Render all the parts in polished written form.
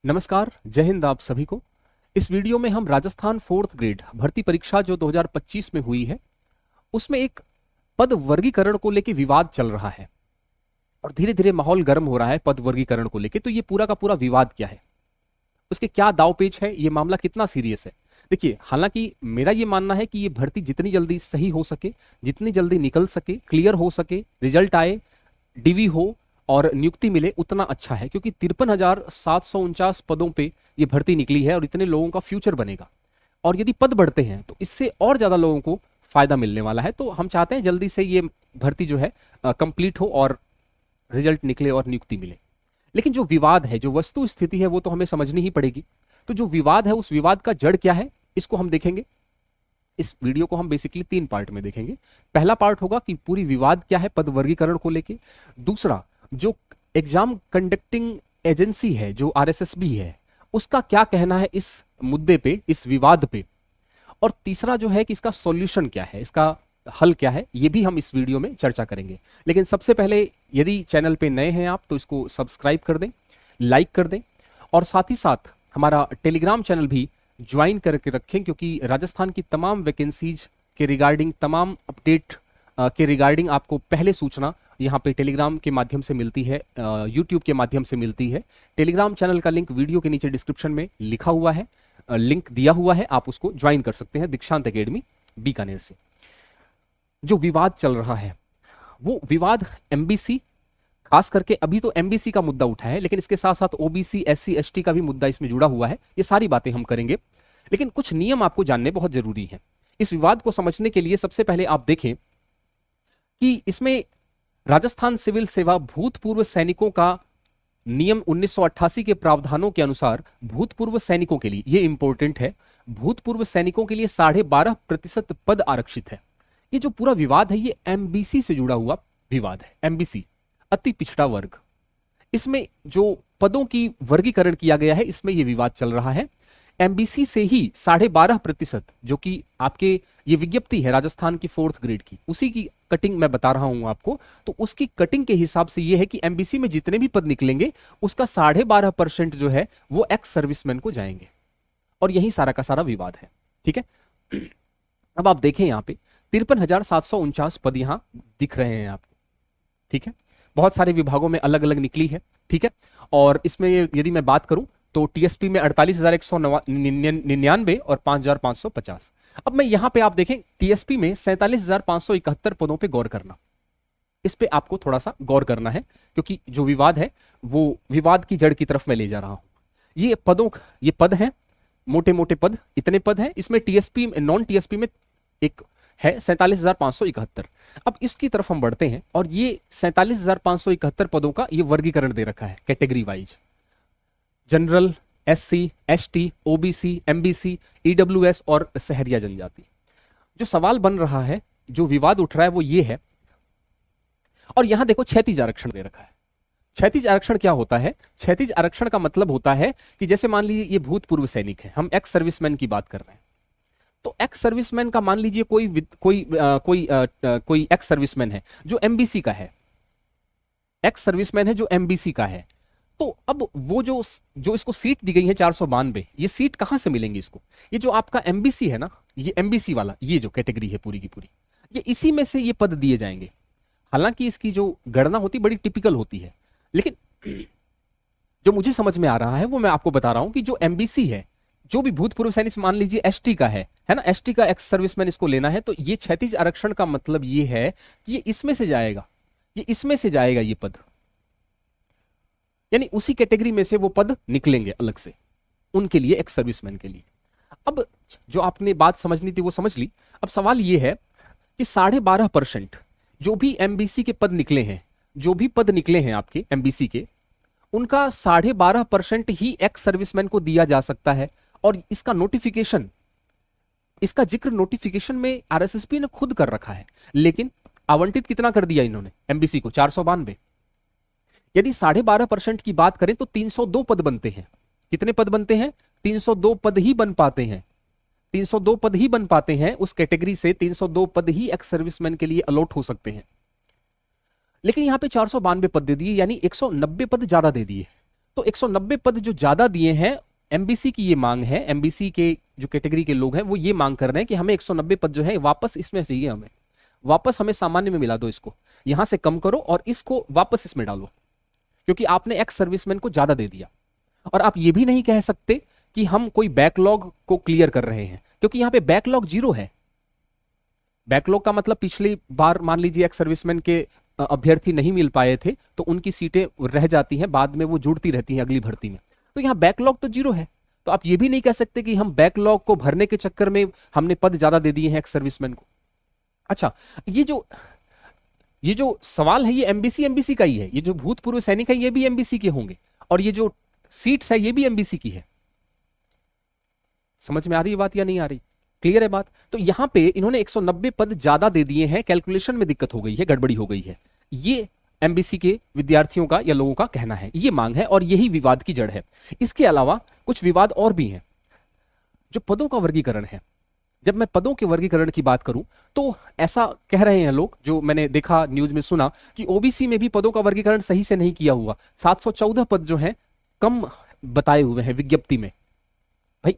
नमस्कार, जय हिंद आप सभी को। इस वीडियो में हम राजस्थान फोर्थ ग्रेड भर्ती परीक्षा जो 2025 में हुई है, उसमें एक पद वर्गीकरण को लेकर विवाद चल रहा है और धीरे धीरे माहौल गर्म हो रहा है पद वर्गीकरण को लेकर। तो ये पूरा का पूरा विवाद क्या है, उसके क्या दाव पेच है, ये मामला कितना सीरियस है। देखिए, हालांकि मेरा ये मानना है कि ये भर्ती जितनी जल्दी सही हो सके, जितनी जल्दी निकल सके, क्लियर हो सके, रिजल्ट आए, डीवी हो और नियुक्ति मिले, उतना अच्छा है। क्योंकि 53,749 पदों पे ये भर्ती निकली है और इतने लोगों का फ्यूचर बनेगा। और यदि पद बढ़ते हैं तो इससे और ज़्यादा लोगों को फायदा मिलने वाला है। तो हम चाहते हैं जल्दी से ये भर्ती जो है कंप्लीट हो और रिजल्ट निकले और नियुक्ति मिले। लेकिन जो विवाद है, जो वस्तु स्थिति है, वो तो हमें समझनी ही पड़ेगी। तो जो विवाद है, उस विवाद का जड़ क्या है, इसको हम देखेंगे। इस वीडियो को हम बेसिकली 3 पार्ट में देखेंगे। पहला पार्ट होगा कि पूरी विवाद क्या है पद वर्गीकरण को लेके। दूसरा, जो एग्जाम कंडक्टिंग एजेंसी है, जो आरएसएसबी है, उसका क्या कहना है इस मुद्दे पे, इस विवाद पे। और तीसरा जो है कि इसका सॉल्यूशन क्या है, इसका हल क्या है, ये भी हम इस वीडियो में चर्चा करेंगे। लेकिन सबसे पहले, यदि चैनल पे नए हैं आप तो इसको सब्सक्राइब कर दें, लाइक कर दें और साथ ही साथ हमारा टेलीग्राम चैनल भी ज्वाइन करके रखें। क्योंकि राजस्थान की तमाम वैकेंसीज के रिगार्डिंग, तमाम अपडेट के रिगार्डिंग आपको पहले सूचना यहाँ पे टेलीग्राम के माध्यम से मिलती है, यूट्यूब के माध्यम से मिलती है। टेलीग्राम चैनल का लिंक वीडियो के नीचे डिस्क्रिप्शन में लिखा हुआ है, लिंक दिया हुआ है, आप उसको ज्वाइन कर सकते हैं दीक्षांत एकेडमी बीकानेर से। जो विवाद चल रहा है वो विवाद एमबीसी, खास करके अभी तो एमबीसी का मुद्दा उठा है, लेकिन इसके साथ साथ ओबीसी, एससी, एसटी का भी मुद्दा इसमें जुड़ा हुआ है। ये सारी बातें हम करेंगे, लेकिन कुछ नियम आपको जानने बहुत जरूरी हैं। इस विवाद को समझने के लिए सबसे पहले आप देखें कि इसमें राजस्थान सिविल सेवा भूतपूर्व सैनिकों का नियम 1988 के प्रावधानों के अनुसार भूतपूर्व सैनिकों के लिए, ये इंपॉर्टेंट है, भूतपूर्व सैनिकों के लिए 12.5% पद आरक्षित है। ये जो पूरा विवाद है ये एमबीसी से जुड़ा हुआ विवाद है। एमबीसी, अति पिछड़ा वर्ग, इसमें जो पदों की वर्गीकरण किया गया है, इसमें यह विवाद चल रहा है। एमबीसी से ही 12.5%, जो कि आपके ये विज्ञप्ति है राजस्थान की फोर्थ ग्रेड की, उसी की कटिंग मैं बता रहा हूं आपको। तो उसकी कटिंग के हिसाब से यह है कि एमबीसी में जितने भी पद निकलेंगे उसका 12.5% जो है वो एक्स सर्विसमैन को जाएंगे। और यही सारा का सारा विवाद है। ठीक है, अब आप देखें यहाँ पे 53,749 पद यहां दिख रहे हैं आपको। ठीक है, बहुत सारे विभागों में अलग अलग निकली है। ठीक है, और इसमें यदि मैं बात करूं तो टीएसपी में 48,199 और 5,550। अब मैं यहां पे आप देखें टीएसपी में 47,571 पदों पे गौर करना, इस पे आपको थोड़ा सा गौर करना है। क्योंकि जो विवाद है वो विवाद की जड़ की तरफ मैं ले जा रहा हूं। ये पद हैं, मोटे मोटे पद, इतने पद हैं। इसमें टीएसपी, नॉन टीएसपी में एक है 47,571। अब इसकी तरफ हम बढ़ते हैं और ये 47,571 पदों का ये वर्गीकरण दे रखा है category wise. General, SC, ST, OBC, MBC, EWS और सहरिया जनजाति। जो सवाल बन रहा है, जो विवाद उठ रहा है वो ये है, और यहां देखो क्षैतिज आरक्षण दे रखा है। क्षैतिज आरक्षण क्या होता है? क्षैतिज आरक्षण का मतलब होता है कि जैसे मान लीजिए ये भूतपूर्व सैनिक है, हम एक्स सर्विसमैन की बात कर रहे हैं, तो एक्स सर्विसमैन का मान लीजिए कोई एक्स सर्विसमैन है जो एमबीसी का है, एक्स सर्विसमैन है जो एमबीसी का है। तो अब वो जो इसको सीट दी गई है 492, ये सीट कहां से मिलेंगी इसको? ये जो आपका एमबीसी है ना, ये एमबीसी वाला, ये जो कैटेगरी है पूरी की पूरी, ये इसी में से ये पद दिए जाएंगे। हालांकि इसकी जो गणना होती बड़ी टिपिकल होती है, लेकिन जो मुझे समझ में आ रहा है वो मैं आपको बता रहा हूं कि जो एमबीसी है, जो भी भूतपूर्व सैनिक, मान लीजिए एसटी का है ना, एसटी का एक्स सर्विसमैन इसको लेना है, तो ये क्षैतिज आरक्षण का मतलब ये है कि ये इसमें से जाएगा, ये इसमें से जाएगा ये पद, यानी उसी कैटेगरी में से वो पद निकलेंगे अलग से उनके लिए, एक्स सर्विसमैन के लिए। अब जो आपने बात समझनी थी वो समझ ली। अब सवाल ये है कि 12.5% जो भी एमबीसी के पद निकले हैं, जो भी पद निकले हैं आपके एमबीसी के, उनका 12.5% ही एक्स सर्विसमैन को दिया जा सकता है। और इसका नोटिफिकेशन, इसका जिक्र नोटिफिकेशन में आरएसएसपी ने खुद कर रखा है। लेकिन आवंटित कितना कर दिया इन्होंने एमबीसी को? 492। यदि 12.5% की बात करें तो 302 पद बनते हैं। कितने पद बनते हैं? 302 पद ही बन पाते हैं। 302 पद ही बन पाते हैं उस कैटेगरी से, 302 पद ही एक्स सर्विसमैन के लिए अलॉट हो सकते हैं। लेकिन यहां पे 492 पद दे दिए, यानी 190 पद ज्यादा दे दिए। तो 190 पद जो ज्यादा दिए हैं, एमबीसी की ये मांग है, एमबीसी के जो कैटेगरी के लोग हैं वो ये मांग कर रहे हैं कि हमें 190 पद जो है वापस इसमें चाहिए, हमें वापस हमें सामान्य में मिला दो, इसको यहां से कम करो और इसको वापस इसमें डालो, क्योंकि आपने एक्स सर्विसमैन को ज्यादा दे दिया। और आप ये भी नहीं कह सकते कि हम कोई बैकलॉग को क्लियर कर रहे हैं, क्योंकि यहां पे बैकलॉग 0 है। बैकलॉग का मतलब पिछली बार मान लीजिए एक्स सर्विसमैन के अभ्यर्थी नहीं मिल पाए थे तो उनकी सीटें रह जाती हैं, बाद में वो जुड़ती रहती हैं अगली भर्ती में। तो यहां बैकलॉग तो 0 है, तो आप ये भी नहीं कह सकते कि हम बैकलॉग को भरने के चक्कर में हमने पद ज्यादा दे दिए हैं एक्स सर्विसमैन को। अच्छा, ये जो सवाल है ये एमबीसी का ही है, ये जो भूतपूर्व सैनिक है ये भी एमबीसी के होंगे, और ये जो सीट्स है ये भी एमबीसी की है। समझ में आ रही है बात या नहीं आ रही? क्लियर है बात? तो यहां पे इन्होंने 190 पद ज्यादा दे दिए हैं, कैलकुलेशन में दिक्कत हो गई है, गड़बड़ी हो गई है। ये एमबीसी के विद्यार्थियों का या लोगों का कहना है, ये मांग है और यही विवाद की जड़ है। इसके अलावा कुछ विवाद और भी हैं। जो पदों का वर्गीकरण है, जब मैं पदों के वर्गीकरण की बात करूं तो ऐसा कह रहे हैं लोग, जो मैंने देखा न्यूज में सुना, कि ओबीसी में भी पदों का वर्गीकरण सही से नहीं किया हुआ, 714 पद जो हैं कम बताए हुए हैं विज्ञप्ति में। भाई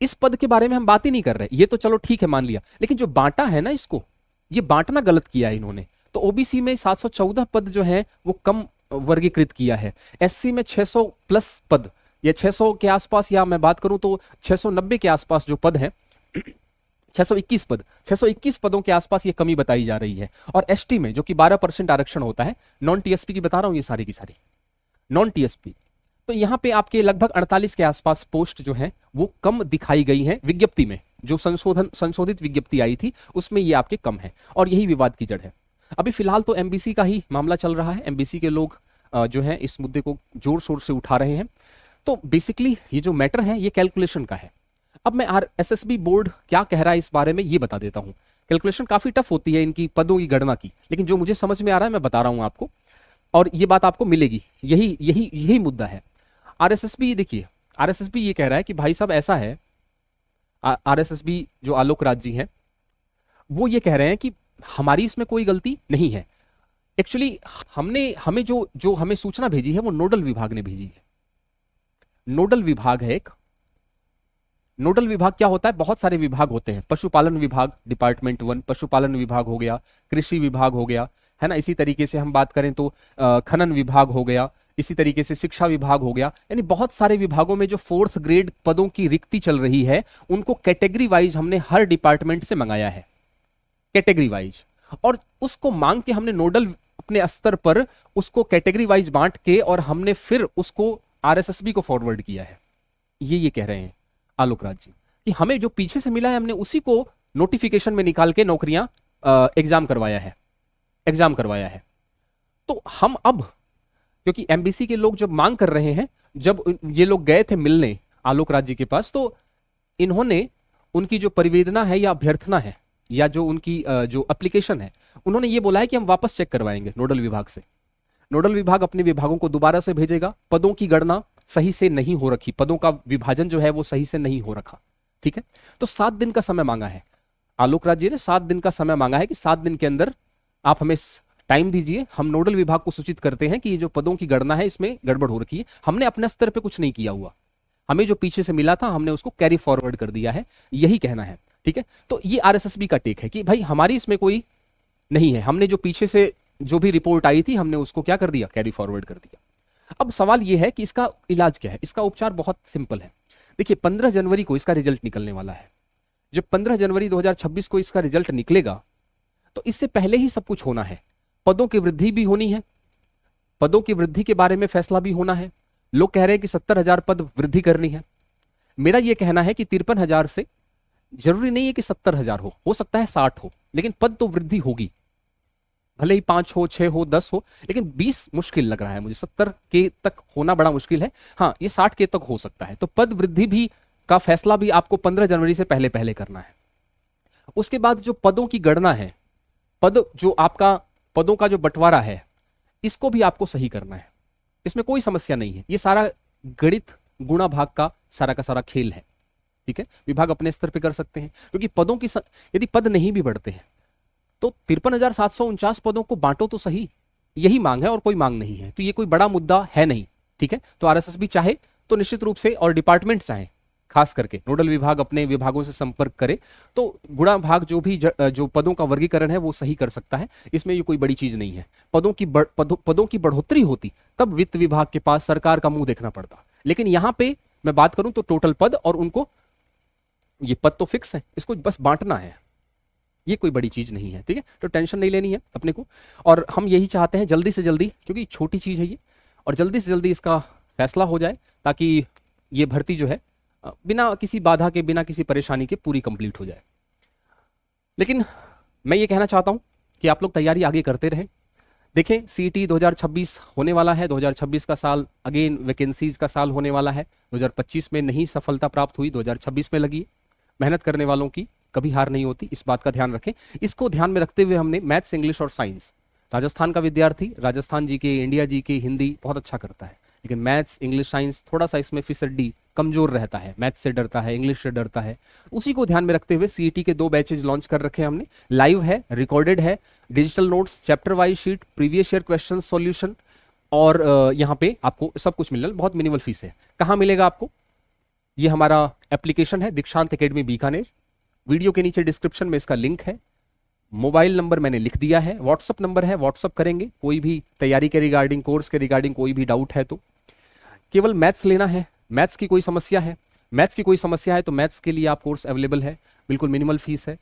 इस पद के बारे में हम बात ही नहीं कर रहे, ये तो चलो ठीक है मान लिया, लेकिन जो बांटा है ना इसको, ये बांटना गलत किया है इन्होंने। तो ओबीसी में 714 पद जो है वो कम वर्गीकृत किया है, एससी में 600 प्लस पद या 600 के आसपास, या मैं बात करूं तो 690 के आसपास जो पद है, 621 पदों के आसपास ये कमी बताई जा रही है। और एसटी में जो कि 12% आरक्षण होता है, नॉन टीएसपी की बता रहा हूं ये सारी की सारी नॉन टीएसपी, तो यहां पे आपके लगभग 48 के आसपास पोस्ट जो है वो कम दिखाई गई हैं विज्ञप्ति में, जो संशोधित विज्ञप्ति आई थी उसमें ये आपके कम है, और यही विवाद की जड़ है। अभी फिलहाल तो एमबीसी का ही मामला चल रहा है, एमबीसी के लोग जो है इस मुद्दे को जोर शोर से उठा रहे हैं। तो बेसिकली ये जो मैटर है ये कैलकुलेशन का है। अब मैं एसएसबी बोर्ड क्या कह रहा है इस बारे में ये बता देता हूं। कैलकुलेशन काफी टफ होती है इनकी पदों की गणना की, लेकिन जो मुझे समझ में आ रहा है मैं बता रहा हूं आपको, और ये बात आपको मिलेगी। यही यही यही मुद्दा है। आरएसएसबी देखिए, आरएसएसबी ये कह रहा है कि भाई साहब ऐसा है, आरएसएसबी जो आलोक राज जी हैं वो ये कह रहे हैं कि हमारी इसमें कोई गलती नहीं है। एक्चुअली हमें जो हमें सूचना भेजी है वो नोडल विभाग ने भेजी है। नोडल विभाग है एक, नोडल विभाग क्या होता है, बहुत सारे विभाग होते हैं। पशुपालन विभाग डिपार्टमेंट 1 पशुपालन विभाग हो गया, कृषि विभाग हो गया, है ना। इसी तरीके से हम बात करें तो खनन विभाग हो गया, इसी तरीके से शिक्षा विभाग हो गया। यानी बहुत सारे विभागों में जो 4th ग्रेड पदों की रिक्ति चल रही है उनको कैटेगरी वाइज हमने हर डिपार्टमेंट से मंगाया है, कैटेगरी वाइज, और उसको मांग के हमने नोडल अपने स्तर पर उसको कैटेगरी वाइज बांट के और हमने फिर उसको आरएसएसबी को फॉरवर्ड किया है। ये कह रहे हैं आलोक राज जी कि हमें जो पीछे से मिला है हमने उसी को नोटिफिकेशन में निकाल के नौकरियां एग्जाम करवाया है। तो हम अब, क्योंकि एमबीसी के लोग जब मांग कर रहे हैं, जब ये लोग गए थे मिलने आलोक राज जी के पास, तो इन्होंने उनकी जो परिवेदना है या अभ्यर्थना है या जो उनकी जो एप्लीकेशन है, उन्होंने ये बोला है कि हम वापस चेक करवाएंगे नोडल विभाग से। नोडल विभाग अपने विभागों को दोबारा से भेजेगा। पदों की गणना सही से नहीं हो रखी, पदों का विभाजन जो है वो सही से नहीं हो रखा, ठीक है। तो 7 दिन का समय मांगा है आलोक राज जी ने, 7 दिन का समय मांगा है कि 7 दिन के अंदर आप हमें टाइम दीजिए, हम नोडल विभाग को सूचित करते हैं कि ये जो पदों की गणना है इसमें गड़बड़ हो रखी है। हमने अपने स्तर पे कुछ नहीं किया हुआ, हमें जो पीछे से मिला था हमने उसको कैरी फॉरवर्ड कर दिया है, यही कहना है, ठीक है। तो ये आरएसएसबी का टेक है कि भाई हमारी इसमें कोई नहीं है, हमने जो पीछे से जो भी रिपोर्ट आई थी हमने उसको क्या कर दिया, कैरी फॉरवर्ड कर दिया। अब सवाल यह है कि इसका इलाज क्या है। इसका उपचार बहुत सिंपल है। देखिए 15 जनवरी को इसका रिजल्ट निकलने वाला है। जब 15 जनवरी 2026 को इसका रिजल्ट निकलेगा तो इससे पहले ही सब कुछ होना है। पदों की वृद्धि भी होनी है, पदों की वृद्धि के बारे में फैसला भी होना है। लोग कह रहे हैं कि 70,000 पद वृद्धि करनी है। मेरा यह कहना है कि 53,000 से जरूरी नहीं है कि 70,000 हो सकता है 60 हो, लेकिन पद तो वृद्धि होगी। भले ही 5 हो, 6 हो, 10 हो, लेकिन 20 मुश्किल लग रहा है मुझे। 70 के तक होना बड़ा मुश्किल है। हाँ, ये 60 के तक हो सकता है। तो पद वृद्धि भी का फैसला भी आपको 15 जनवरी से पहले पहले करना है। उसके बाद जो पदों की गणना है, पद जो आपका पदों का जो बंटवारा है, इसको भी आपको सही करना है। इसमें कोई समस्या नहीं है। ये सारा गणित गुणा भाग का सारा खेल है, ठीक है। विभाग अपने स्तर पे कर सकते हैं, क्योंकि पदों की यदि पद नहीं भी बढ़ते हैं तो 53,749 पदों को बांटो तो सही, यही मांग है और कोई मांग नहीं है। तो ये कोई बड़ा मुद्दा है नहीं, ठीक है। तो आरएसएसबी चाहे तो निश्चित रूप से, और डिपार्टमेंट चाहे खास करके नोडल विभाग अपने विभागों से संपर्क करे तो गुणा भाग जो भी जो पदों का वर्गीकरण है वो सही कर सकता है। इसमें ये कोई बड़ी चीज नहीं है। पदों की बढ़ोतरी होती तब वित्त विभाग के पास सरकार का मुंह देखना पड़ता। लेकिन यहां पे मैं बात करूं तो टोटल पद, और उनको ये पद तो फिक्स है, इसको बस बांटना है, ये कोई बड़ी चीज नहीं है। ठीक है, तो टेंशन नहीं लेनी है अपने को। और हम यही चाहते हैं जल्दी से जल्दी, क्योंकि छोटी चीज है ये, और जल्दी से जल्दी इसका फैसला हो जाए ताकि ये भर्ती जो है बिना किसी बाधा के, बिना किसी परेशानी के पूरी कंप्लीट हो जाए। लेकिन मैं ये कहना चाहता हूं कि आप लोग तैयारी आगे करते रहें। देखें, सीईटी 2026 होने वाला है। 2026 का साल अगेन वैकेंसीज का साल होने वाला है। 2025 में नहीं सफलता प्राप्त हुई, 2026 में लगी। मेहनत करने वालों की कभी हार नहीं होती, इस बात का ध्यान रखें। इसको ध्यान में रखते हुए हमने मैथ्स, इंग्लिश और साइंस, राजस्थान का विद्यार्थी राजस्थान जी के, इंडिया जी के, हिंदी बहुत अच्छा करता है, लेकिन मैथ्स, इंग्लिश, साइंस थोड़ा सा इसमें फिसड्डी, कमजोर रहता है, मैथ्स से डरता है, इंग्लिश से डरता है। उसी को ध्यान में रखते हुए सीईटी के 2 बैचेज लॉन्च कर रखे हैं हमने। लाइव है, रिकॉर्डेड है, digital notes, chapter wise sheet, previous year question solution, और यहाँ पे आपको सब कुछ मिलने, बहुत मिनिमल फीस है। कहाँ मिलेगा आपको? ये हमारा एप्लीकेशन है दीक्षांत एकेडमी बीकानेर। वीडियो के नीचे डिस्क्रिप्शन में इसका लिंक है। मोबाइल नंबर मैंने लिख दिया है, व्हाट्सअप नंबर है, व्हाट्सअप करेंगे कोई भी तैयारी के रिगार्डिंग, कोर्स के रिगार्डिंग कोई भी डाउट है तो। केवल मैथ्स लेना है, मैथ्स की कोई समस्या है तो मैथ्स के लिए आप कोर्स अवेलेबल है, बिल्कुल मिनिमल फीस है।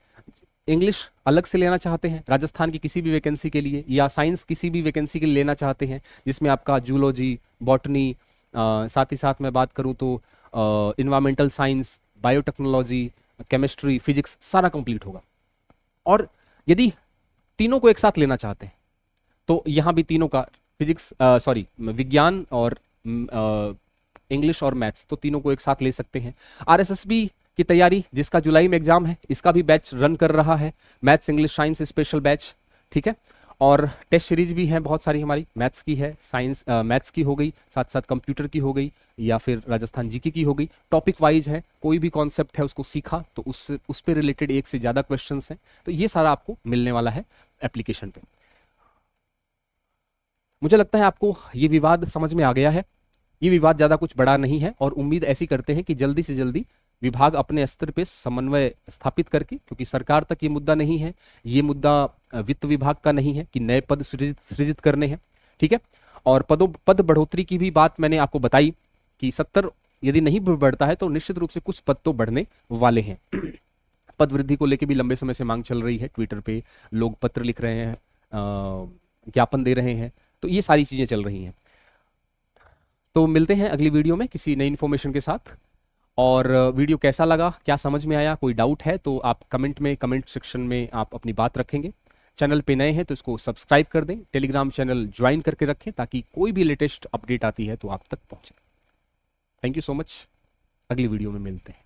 इंग्लिश अलग से लेना चाहते हैं राजस्थान की किसी भी वैकेंसी के लिए, या साइंस किसी भी वैकेंसी के लिए लेना चाहते हैं जिसमें आपका जूलॉजी, बॉटनी, साथ ही साथ मैं बात करूं तो environmental science, biotechnology, chemistry, physics सारा कंप्लीट होगा। और यदि तीनों को एक साथ लेना चाहते हैं तो यहाँ भी तीनों का विज्ञान और इंग्लिश और मैथ्स, तो तीनों को एक साथ ले सकते हैं। आरएसएसबी की तैयारी, जिसका जुलाई में एग्जाम है, इसका भी बैच रन कर रहा है, maths, English, science special batch. ठीक है, और टेस्ट सीरीज भी हैं बहुत सारी हमारी, मैथ्स की है, साइंस मैथ्स की हो गई, साथ साथ कंप्यूटर की हो गई, या फिर राजस्थान जीके की हो गई। टॉपिक वाइज है, कोई भी कॉन्सेप्ट है उसको सीखा तो उस पे रिलेटेड 1 से ज़्यादा क्वेश्चंस हैं। तो ये सारा आपको मिलने वाला है एप्लीकेशन पे। मुझे लगता है आपको ये विवाद समझ में आ गया है। ये विवाद ज़्यादा कुछ बड़ा नहीं है, और उम्मीद ऐसी करते हैं कि जल्दी से जल्दी विभाग अपने स्तर पे समन्वय स्थापित करके, क्योंकि सरकार तक ये मुद्दा नहीं है, ये मुद्दा वित्त विभाग का नहीं है कि नए पद सृजित करने हैं। ठीक है, और पद बढ़ोतरी की भी बात मैंने आपको बताई कि 70 यदि नहीं बढ़ता है तो निश्चित रूप से कुछ पद तो बढ़ने वाले हैं। पद वृद्धि को लेकर भी लंबे समय से मांग चल रही है, ट्विटर पे लोग पत्र लिख रहे हैं, ज्ञापन दे रहे हैं, तो ये सारी चीजें चल रही हैं। तो मिलते हैं अगली वीडियो में किसी नई इन्फॉर्मेशन के साथ। और वीडियो कैसा लगा, क्या समझ में आया, कोई डाउट है तो आप कमेंट सेक्शन में आप अपनी बात रखेंगे। चैनल पे नए हैं तो इसको सब्सक्राइब कर दें, टेलीग्राम चैनल ज्वाइन करके रखें ताकि कोई भी लेटेस्ट अपडेट आती है तो आप तक पहुंचे। थैंक यू सो मच, अगली वीडियो में मिलते हैं।